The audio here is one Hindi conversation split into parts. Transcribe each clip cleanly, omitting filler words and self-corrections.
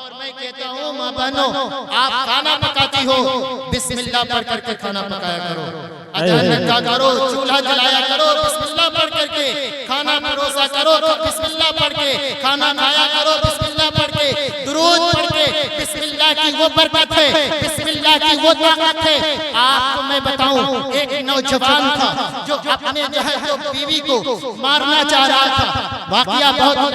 और मैं कहता हूँ माँ बहनों, आप खाना पकाती हो, बिस्मिल्लाह पढ़ करके खाना पकाया करो, अजान रखा करो, चूल्हा जलाया करो, बिस्मिल्लाह पढ़ करके खाना परोसा करो, बिस्मिल्लाह पढ़ के खाना खाया करो, बिस्मिल्लाह पढ़ के दुरूद पढ़ के। बिस्मिल्लाह की वो बरकत है, बिस्मिल्लाह की वो ताकत है। आपको मैं बताऊं, एक नौजवान था जो अपने जो है जो बीवी को मारना चाह रहा था। वाकया बहुत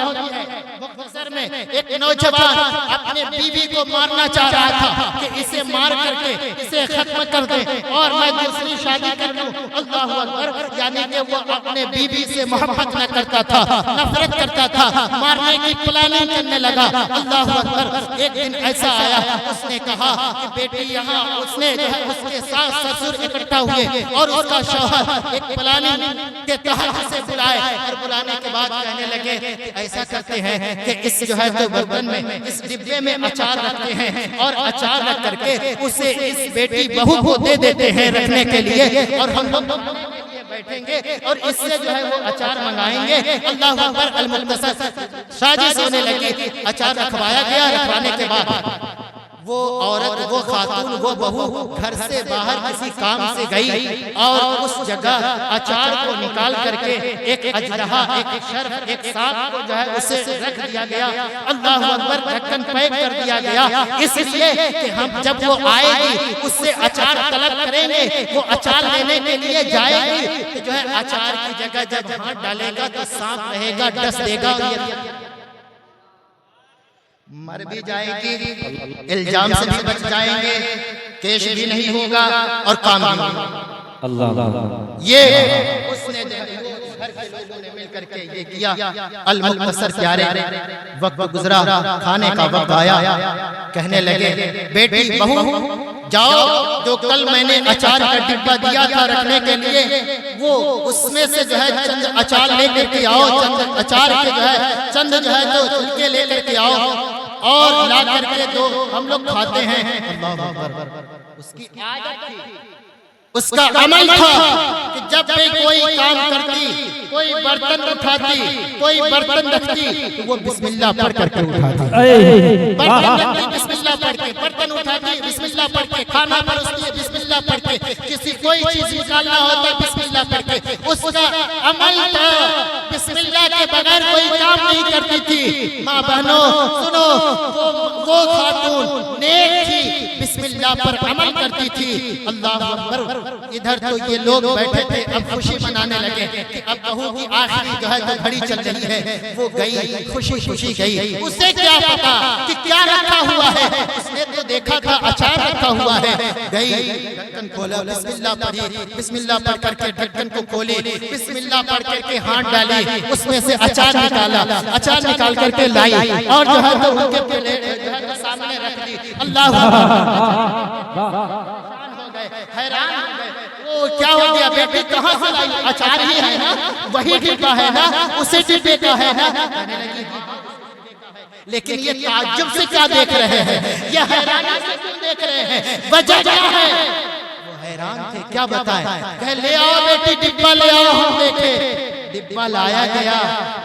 मुख्तसर में एक नौजवान अपने बीवी को मारना चाह रहा था कि इसे मार करके इसे खत्म कर दे और मैं दूसरी शादी कर लूं। अल्लाह अकबर। यानी कि वो अपने बीवी से मोहब्बत न करता था, नफरत करता था, मारने की प्लानिंग करने लगा। अल्लाह अकबर। एक दिन ऐसा आया, उसने कहा कि बेटी यहाँ, उसने उसके सास ससुर इकट्ठा हुए और उसका शौहर एक प्लानिंग के तहत उसे बुलाए और बुलाने के बाद कहने लगे कि ऐसा करते हैं कि इस जो है तो बर्तन में, इस डिब्बे में अचार रखते हैं और अचार रख करके उसे इस बेटी बहू को दे देते हैं रखने के लिए और हम लोग बैठेंगे और इससे जो है वो अचार मंगाएंगे। अल्लाह अकबर। अल-मुख्तसर साजिश होने लगी। अचार रखवाया गया। रखवाने के बाद वो औरत, वो खातून, वो बहू घर से बाहर किसी काम से गई और उस जगह अचार को निकाल करके एक अजरहा, एक शर्फ, एक सांप को जो है उसे रख दिया गया। अल्लाह अकबर। ढक्कन पैक कर दिया गया इसलिए कि हम जब वो आएगी उससे अचार तलब करेंगे, वो अचार लेने के लिए जाएगी तो जो है अचार की जगह जब हाथ डालेगा तो सांप रहेगा, डस देगा, मर भी जाएगी, इल्जाम से भी बच जाएंगे, केस भी नहीं होगा और काम भी होगा। अल्लाह। ये उसने घर के लोगों ने मिल करके ये किया। अल-मुख्तसर प्यारे वक्त गुजरा, खाने का वक्त आया, कहने लगे बेटी बहू जाओ, जो कल मैंने अचार का डिब्बा दिया था रखने के लिए, वो उसमें से जो है चंद अचार लेकर के आओ, चंद अचार के जो है चंद जो है तो छिलके लेकर के आओ और ला करके दो, हम लोग खाते हैं। अल्लाह अकबर। उसकी आदत थी, उसका अमल था कि जब भी कोई काम करती, कोई बर्तन उठाती, कोई बर्तन रखती तो वो बिस्मिल्लाह पढ़ करके उठाती, बर्तन रखती बिस्मिल्लाह पढ़ के, बर्तन उठाती बिस्मिल्लाह पढ़ के, खाना परोसती बिस्मिल्लाह पढ़ के, किसी कोई चीज निकालना होता बिस्मिल्लाह पढ़ के। उसका अमल था, बिस्मिल्लाह के बगैर कोई काम नहीं करती थी। माँ बहनों सुनो, वो खातून नेक थी, बिस्मिल्लाह पर अमल करती थी। अल्लाह अकबर। इधर तो ये लोग बैठे थे, अब खुशी मनाने लगे कि अब बहू की आखिरी जो है तो घड़ी चल रही है। वो गई, खुशी खुशी गई, उसे क्या पता कि क्या रखा हुआ है, उसने तो देखा था अचार रखा हुआ है। गई, ढक्कन खोला, बिस्मिल्लाह पढ़ी, बिस्मिल्लाह पढ़ करके ढक्कन को खोली, बिस्मिल्लाह पढ़ करके हाथ डाली, उसमें से अचार निकाला, अचार निकाल करके लाई और जो है तो उनके प्लेट सामने रख दी। अल्लाह हैरान हो गए, वो क्या हो गया बेटी, कहाँ से लाई? अचार ही है ना, वही डिब्बा है ना, उसी डिब्बे का है ना। लेकिन ये ताज्जुब से क्या देख रहे हैं, ये हैरानी से क्यों देख रहे हैं, वजह क्या है? वो हैरान थे, क्या बताएं। कहे ले आओ बेटी, डिब्बा ले आओ, हम देखे। डिब्बा लाया गया,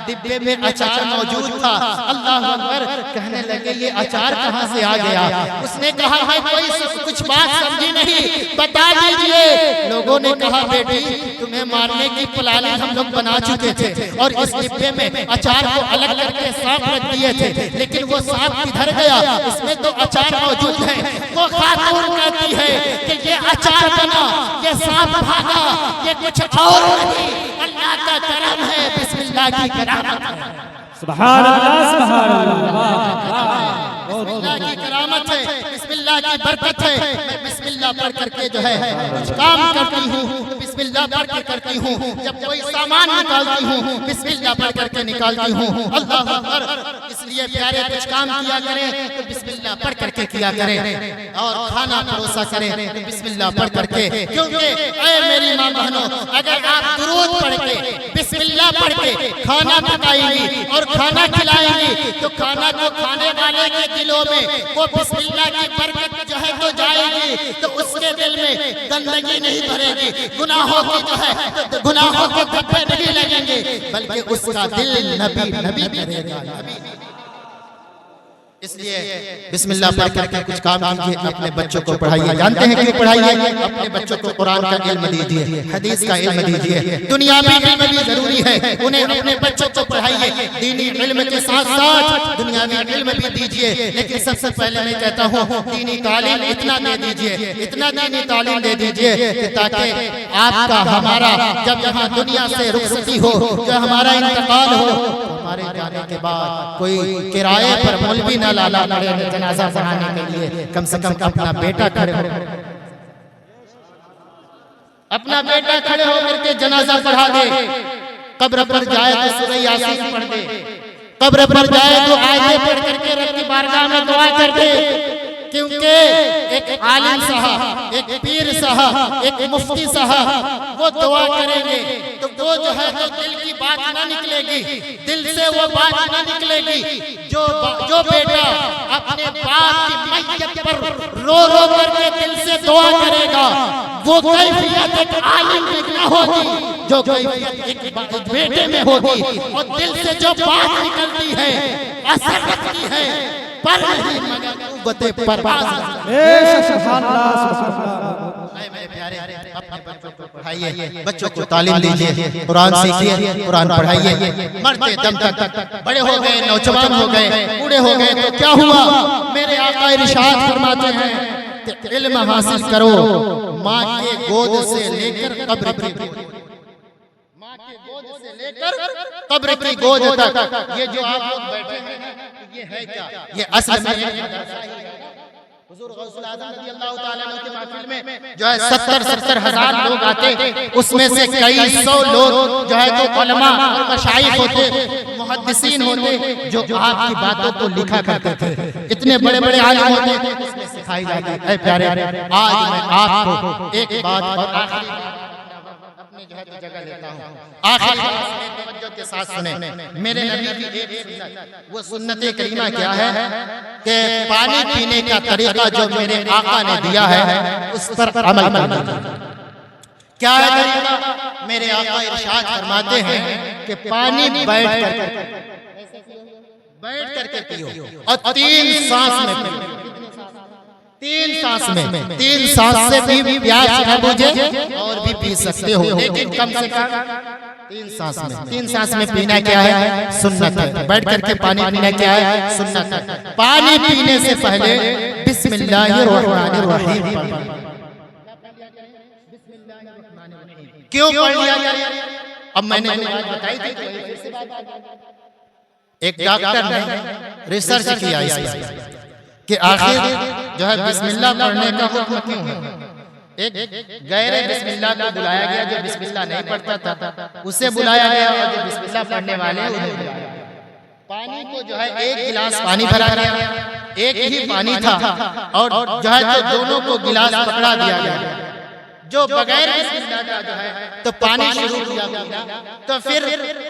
डिब्बे में अचार मौजूद था। अल्लाह अकबर। कहने लगे ये अचार कहाँ से आ गया? उसने कहा है कोई कुछ बात समझी नहीं, बता दीजिए। लोगों ने कहा बेटी तुम्हें मारने की प्लानिंग हम लोग बना चुके थे और इस डिब्बे में अचार को अलग करके सांप रख दिए थे, लेकिन वो सांप किधर गया? इसमें तो अचार मौजूद है। वो खातून कहती है कि ये अचार बना, ये सांप भागा, ये कुछ और नहीं, अल्लाह का करम है, बिस्मिल्लाह की करामत है। सुभान अल्लाह, सुभान अल्लाह। बिस्मिल्लाह की करामत है, बिस्मिल्लाह की बरकत है। मैं बिस्मिल्लाह पढ़ करके जो है कुछ काम करती हूँ, बिस्मिल्लाह पढ़ के करती हूँ। जब कोई सामान निकालती हूँ बिस्मिल्लाह पढ़ करके निकालती हूँ। अल्लाह अकबर। इसलिए प्यारे कुछ काम किया करें तो बिस्मिल्लाह पढ़ करके किया करें और खाना परोसा करें तो बिस्मिल्लाह पढ़ करके। क्योंकि ऐ मेरी माँ बहनों, अगर आप दुरूद पढ़ के, बिस्मिल्लाह पढ़ के खाना पकाएंगी और खाना खिलाएंगी तो खाना को खाने वाले के दिलों में वो बिस्मिल्लाह की बरकत जो है तो जाएगी, तो उसके दिल में गंदगी नहीं भरेगी, गुनाहों की जो है तो गुनाहों के धब्बे नहीं लगेंगे, बल्कि उसका दिल नबी नबी करेगा। इसलिए बिस्मिल्लाह पढ़ करके कुछ काम कीजिए, अपने बच्चों को पढ़ाइए। जानते हैं क्यों पढ़ाइए? अपने बच्चों को कुरान का इल्म दीजिए, हदीस का इल्म दीजिए, दुनियावी इल्म भी जरूरी है, उन्हें अपने बच्चों को पढ़ाइए। दीनी इल्म के साथ साथ दुनियावी इल्म भी दीजिए। लेकिन सबसे पहले मैं कहता हूँ दीनी तालीम इतना दे दीजिए, इतना दीनी तालीम दे दीजिए कि ताकि आपका हमारा जब यहाँ दुनिया से रुखसती हो, जब हमारा इंतकाल हो, हमारे जाने के बाद कोई किराए पर मौलवी न लाना पड़े जनाजा पढ़ाने के लिए। कम से कम अपना बेटा खड़े हो, अपना बेटा खड़े होकर के जनाजा पढ़ा दे। कब्र पर जाए तो सूरह यासीन पढ़ दे, कब्र पर जाए तो आयतें पढ़ करके रब की बारगाह में दुआ कर दे। क्योंकि एक आलिम साहब, एक पीर साहब, एक मुफ्ती साहब वो दुआ करेंगे तो वो जो है तो दिल की बात ना निकलेगी, दिल से वो बात ना निकलेगी। जो बेटा अपने बाप की मैयत पर रो रो करके दिल से दुआ करेगा, वो कैफियत एक आलिम में ना होगी जो कैफियत एक बेटे में होगी। और दिल से जो बात निकलती है असर रखती है पर नहीं मगर कुव्वते परवाज़। अपने बच्चों को पढ़ाइए, बच्चों को तालीम दीजिए, कुरान सीखिए, कुरान पढ़ाइए। मरते दम तक बड़े हो गए, नौजवान हो गए, बूढ़े हो गए तो क्या हुआ? मेरे आका इरशाद फरमाते हैं कि इल्म हासिल करो माँ के गोद से लेकर कब्र की गोद, माँ के गोद से लेकर कब्र की गोद तक। ये जो आप लोग बैठे हैं ये है क्या? ये असल में हुजूर गौसुल आज़म रज़ियल्लाहु ताला अन्हु की महफिल में जो है 70 हज़ार लोग आते, उसमें से कई सौ लोग जो है तो उलमा और मशाइख होते, मुहद्दिसीन होते, जो आपकी बातों को लिखा करते थे। इतने बड़े बड़े आलिम होते, उसमें सिखाई जाती है। प्यारे, आज मैं आपको एक बात और आखिरी अपनी जो है तो जगह लेता हूँ, आखिरी बात तवज्जो के साथ सुने। मेरे नबी की एक सुन्नत, वो सुन्नत करीमा क्या है कि पानी पीने का तरीका जो मेरे आका ने दिया है उस पर अमल करना। क्या है तरीका? मेरे आका इरशाद फरमाते हैं कि पानी बैठ करके पियो और 3 सांस में पियो। 3 सांस में, 3 सांस से भी प्यास न बुझे और भी पी सकते हो, लेकिन कम से कम 3 सांस में। 3 सांस में पीना क्या है? सुन्नत है। बैठ करके पानी पीना क्या है? सुन्नत है। पानी पीने से पहले बिस्मिल्लाहिर्रहमानिर्रहीम क्यों पढ़ लिया जाए? अब मैंने बात बताई थी, एक डॉक्टर ने रिसर्च किया इस पर कि आखिर जो है बिस्मिल्लाह पढ़ने का हुक्म क्यों है। एक गैर बिस्मिल्लाह को बुलाया गया जो बिस्मिल्लाह नहीं पढ़ता था, उसे बुलाया गया, और जो बिस्मिल्लाह पढ़ने वाले उन्हें बुलाया गया। पानी को जो है 1 गिलास पानी भरा गया, एक ही पानी था, और जो है तो दोनों को गिलास पकड़ा दिया गया। जो बगैर बिस्मिल्लाह का जो है तो पानी शुरू किया गया तो फिर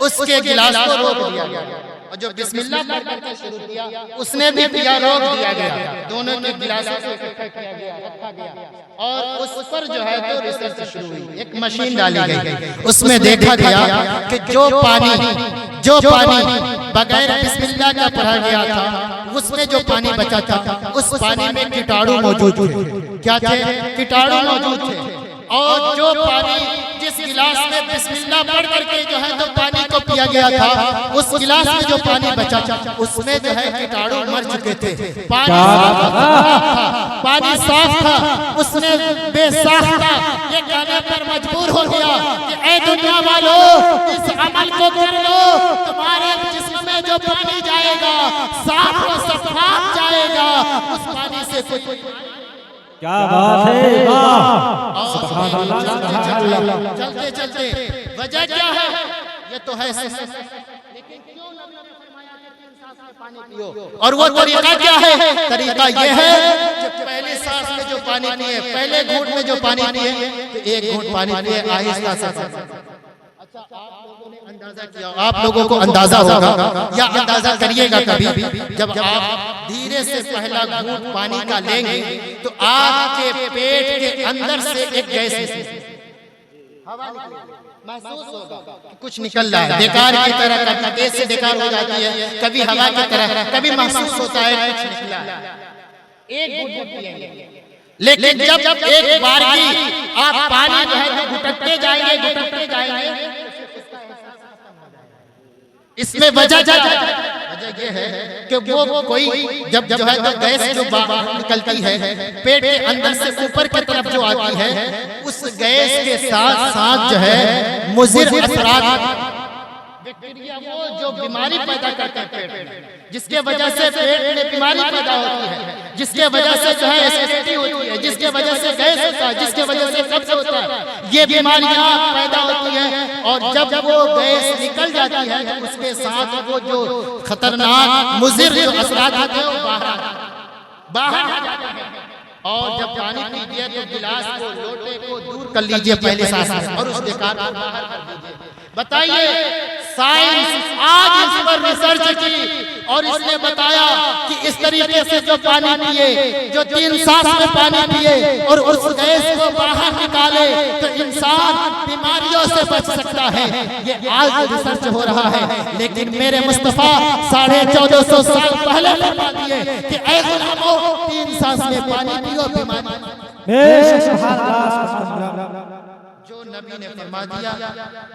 उसके गिलास को रोक दिया गया, और जो बिस्मिल्लाह पढ़ करके शुरू किया उसने भी पिया, रोक दिया गया। दोनों के गिलासों को इकट्ठा किया गया, रखा गया, और उस पर जो है तो रिसर्च शुरू हुई। एक मशीन डाली गई, उसमें देखा गया कि जो पानी बगैर बिस्मिल्लाह का पढ़ा गया था, उसमें जो पानी बचा था उस पानी में कीटाणु मौजूद थे। क्या थे? कीटाणु मौजूद थे। और जो पानी जिस गिलास में बिस्मिल्लाह पढ़ करके जो है तो पानी को पिया गया था, उस गिलास में जो पानी बचा था उसमें जो है कीटाणु मर चुके थे। पानी साफ था, उसने बेसाख था। ये कहने पर मजबूर हो गया कि ऐ दुनिया वालों, इस अमल को कर लो, तुम्हारे जिस्म में जो पानी जाएगा साफ व शफाफ जाएगा। उस पानी से कोई क्या बात है, सुभान अल्लाह। चलते चलते वजह क्या है? ये तो है, लेकिन क्यों नबी ने फरमाया कि 3 सांस में पानी पियो? और वो तरीका क्या है? तरीका ये है कि पहली सांस में जो पानी पिए, पहले घूंट में जो पानी पिए तो 1 घूंट पानी पिए आहिस्ता से। अच्छा, आप लोगों ने अंदाजा किया, आप लोगों को अंदाजा होगा या अंदाजा करिएगा कभी, जब आप धीरे से पहला घूंट पानी का लेंगे तो आपके पेट के अंदर से एक गैस हवा महसूस होगा कि कुछ निकल रहा है, बेकार की तरह, कभी तेज से बेकार हो जाती है, कभी हवा की तरह, कभी महसूस होता है कुछ निकला है। एक घूंट पिएंगे, लेकिन जब एक बार की आप पानी जो है घुटकते जाएंगे, इसमें वजह ये है कि वो कोई जब जो है तो गैस जो बाहर निकलती है पेट के अंदर से ऊपर की तरफ जो आती है, उस गैस के साथ साथ जो है मुज़िर असरात बैक्टीरिया वो जो बीमारी पैदा करते हैं पेट में, जिसके वजह से पेट में बीमारी पैदा होती है, जिसके वजह से जो है एसिडिटी होती है, जिसके वजह से गैस होता है, जिसके वजह से कब्ज होता है, ये बीमारियां पैदा होती है। और जब वो गैस निकल जाती है तो उसके साथ वो जो खतरनाक मुज़िर जो असरात होते हैं वो बाहर आ जाते हैं। और जब पानी पीजिए तो गिलास को, लोटे को दूर कर लीजिए पहले सांस में और उस बेकार को बाहर कर दीजिए। बताइए, साइंस आज इस पर रिसर्च की और इसने बताया कि इस तरीके से जो पानी पिए, जो 3 सांस में पानी पिए और उस गैस को बाहर निकाले तो इंसान बीमारियों से बच सकता है। ये आज रिसर्च हो रहा है, लेकिन मेरे मुस्तफा 1450 साल पहले फरमा दिए कि ऐ गुलामों 3 सांस में पानी पियो, बीमारी जो नबी ने फरमा दिया,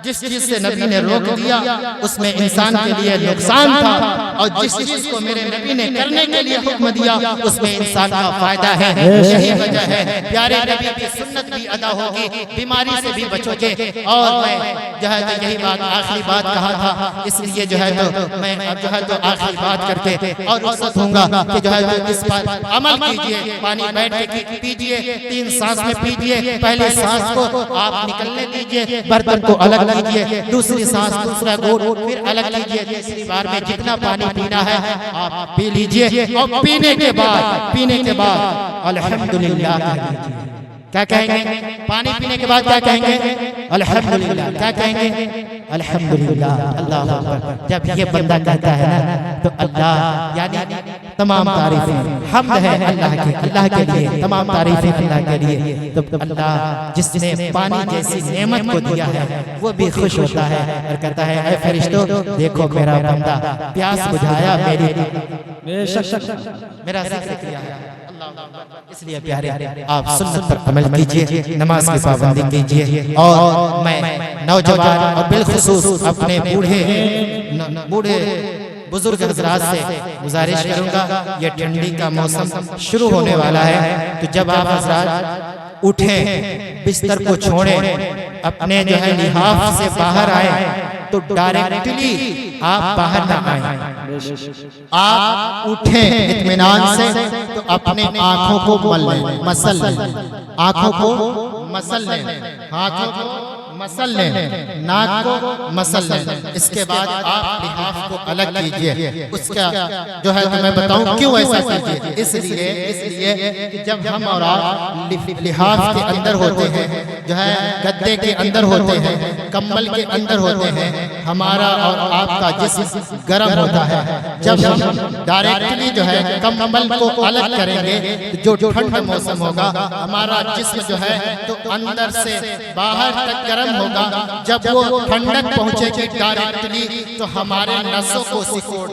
जिस चीज से नबी ने रोक दिया उसमें इंसान के लिए नुकसान था, और जिस चीज को मेरे नबी ने करने के लिए हुक्म दिया उसमें इंसान का फायदा है। यही वजह है प्यारे नबी की सुन्नत भी अदा होगी, बीमारी से भी बचोगे। और मैं जो है तो यही बात आखिरी बात कहा था, इसलिए जो है तो मैं अब जो है तो आखिरी बात करके और रुखसत दूंगा कि जो है तो इस पर अमल कीजिए। पानी बैठ के पीजिए, 3 सांस में पीजिए, पहले सांस को आप निकलने दीजिए, बर्तन को अलग कीजिए, दूसरी सांस दूसरा घूंट फिर अलग कीजिए, तीसरी बार में जितना पानी पीना है आप पी लीजिए। और पीने के बाद अल्हम्दुलिल्लाह कहिए। क्या कहेंगे? पानी पीने के बाद क्या कहेंगे? अल्हम्दुलिल्लाह। क्या कहेंगे? अल्हम्दुलिल्लाह। अल्लाह अकबर। जब ये बंदा कहता है ना तो अल्लाह यानी तमाम तारीफें हम्द है अल्लाह के लिए, तमाम तारीफें अल्लाह के लिए। तो अल्लाह जिसने पानी जैसी नेमत को दिया है वो भी खुश होता है और कहता है ऐ फरिश्तों देखो मेरा बंदा प्यास बुझाया, मेरा जिक्र किया है। इसलिए प्यारे आप सुन्नत पर अमल कीजिए, नमाज की पाबंदी कीजिए। और मैं नौजवान और बिलखुसूस अपने बूढ़े बुजुर्ग हजरात से गुजारिश करूंगा, ये ठंडी का मौसम शुरू होने वाला है, तो जब आप हजरात उठें, बिस्तर को छोड़ें, अपने जो है लिहाफ से बाहर आए तो डायरेक्टली आप बाहर ना आए। आप उठें इत्मीनान से तो अपने आंखों को मसल लें, आंखों को मसल लें, हाथों को मसल लें, नाक को मसल लें। इसके बाद आप लिहाफ को अलग कीजिए। उसका जो है तो मैं बताऊं क्यों ऐसा कीजिए। इसलिए कि जब हम और आप लिहाफ के अंदर होते हैं, जो है गद्दे के अंदर होते हैं, कंबल के अंदर होते हैं, हमारा और आपका जिस्म गर्म होता है। जब हम डायरेक्टली जो है कंबल को अलग करेंगे, जो ठंड मौसम होगा, हमारा जिस्म जो है तो अंदर से बाहर तक गर्म होगा। जब वो ठंडक पहुंचेगी डायरेक्टली तो हमारे नसों को सिकोड़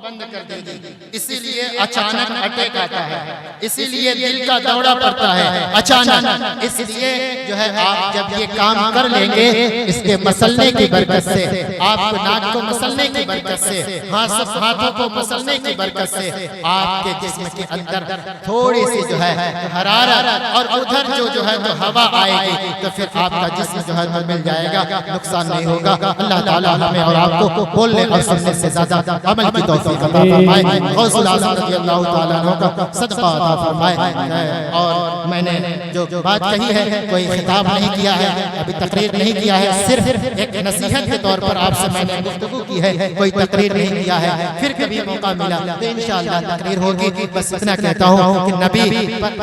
बंद कर देगी। इसीलिए अचानक अटैक आता है, इसीलिए दिल का दौरा पड़ता है अचानक। इसलिए जो है आप जब ये काम कर लेंगे, इसके मसलने की बरकत से, आपको नाक को मसलने की बरकत से, हाथों को मसलने की बरकत से आपके जिस्म के अंदर थोड़ी सी जो है हरारत और उधर जो है तो हवा आएगी, तो फिर आपका जिस्म जो है तो मिल जाएगा, नुकसान नहीं होगा। अल्लाह ताला हमें और आपको बोलने और सुनने से ज्यादा अमल की तौफीक अता फरमाए। गौसुल आज़म रज़ियल्लाहु ताला अन्हु का सदका अता फरमाए। और मैंने जो बात कही है कोई खिताब नहीं किया है, अभी तकरीर नहीं किया है, सिर्फ एक नसीहत के तौर पर आपसे मैंने गुफ्तगू की है, कोई तकरीर नहीं किया है। फिर कभी मौका मिला तो इंशाअल्लाह तकरीर होगी। बस इतना कहता हूँ कि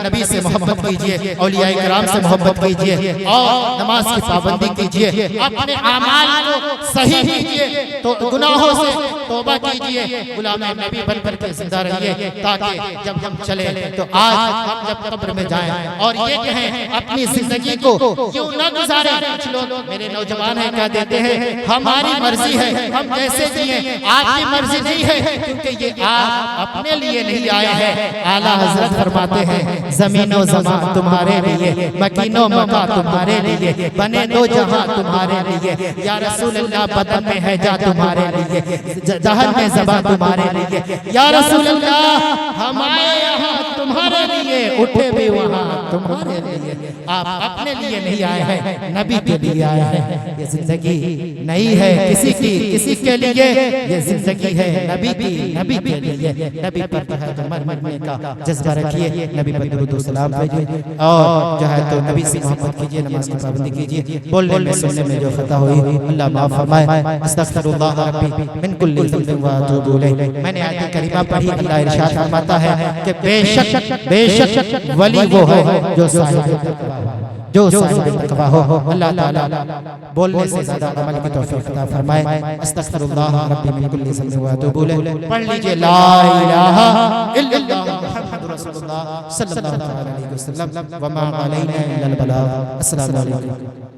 नबी से मोहब्बत कीजिए, औलिया किराम से मोहब्बत कीजिए और नमाज की पाबंदी कीजिए, अपने अमाल को सही कीजिए, तो गुनाहों से तौबा कीजिए, गुलाम नबी बन करके जिंदा रहिए, ताकि जब हम चले तो आज हम जब कब्र में जाएं और ये कहें अपनी जिंदगी को क्यों न गुजारे। कुछ लोग मेरे नौजवान हैं क्या देते हैं, हमारी मर्जी है हम कैसे जिए, आपकी मर्जी नहीं है, क्योंकि ये आप अपने लिए नहीं आए हैं। आला हजरत फरमाते हैं जमीनो जमा तुम्हारे लिए, मकीनो मका तुम्हारे लिए, बने दो जहां तुम्हारे लिए, या रसूल अल्लाह बदन में है जा तुम्हारे लिए, जहर में ज़बा तुम्हारे लिए, या रसूल अल्लाह हम आए यहाँ तुम्हारे लिए, उठे भी वहाँ तुम्हारे लिए। आप अपने लिए नहीं आए हैं, नबी के लिए आए हैं। ये जिंदगी नहीं है किसी के लिए, ये जिंदगी है नबी की, नबी के लिए। नबी पर तो मरने का जज्बा रखिए, नबी पर दुरूद व सलाम भेजिए, और जो है तो नबी से मोहब्बत कीजिए, नमाज की पाबंदी कीजिए। बोलने में सुनने में जो खता हुई अल्लाह माफ फरमाए। अस्तगफिरुल्लाह रब्बी मिन कुल्ली ज़ंबिन व अतूबु इलैह। मैंने आयत करीमा पढ़ी, अल्लाह इरशाद फरमाता है कि बेशक वली वो है जो साहिब तकवा हो। अल्लाह ताला बोलने से ज्यादा अमल की तौफीक अता फरमाए। अस्तगफिरुल्लाह रब्बी मिन कुल्ली ज़ंबिन व अतूबु इलैह। पढ़ लीजिए ला इलाहा इल्लल्लाह मुहम्मदुर रसूलुल्लाह सल्लल्लाहु अलैहि वसल्लम व मा अलैना इल्लल बलाग। अस्सलामु अलैकुम।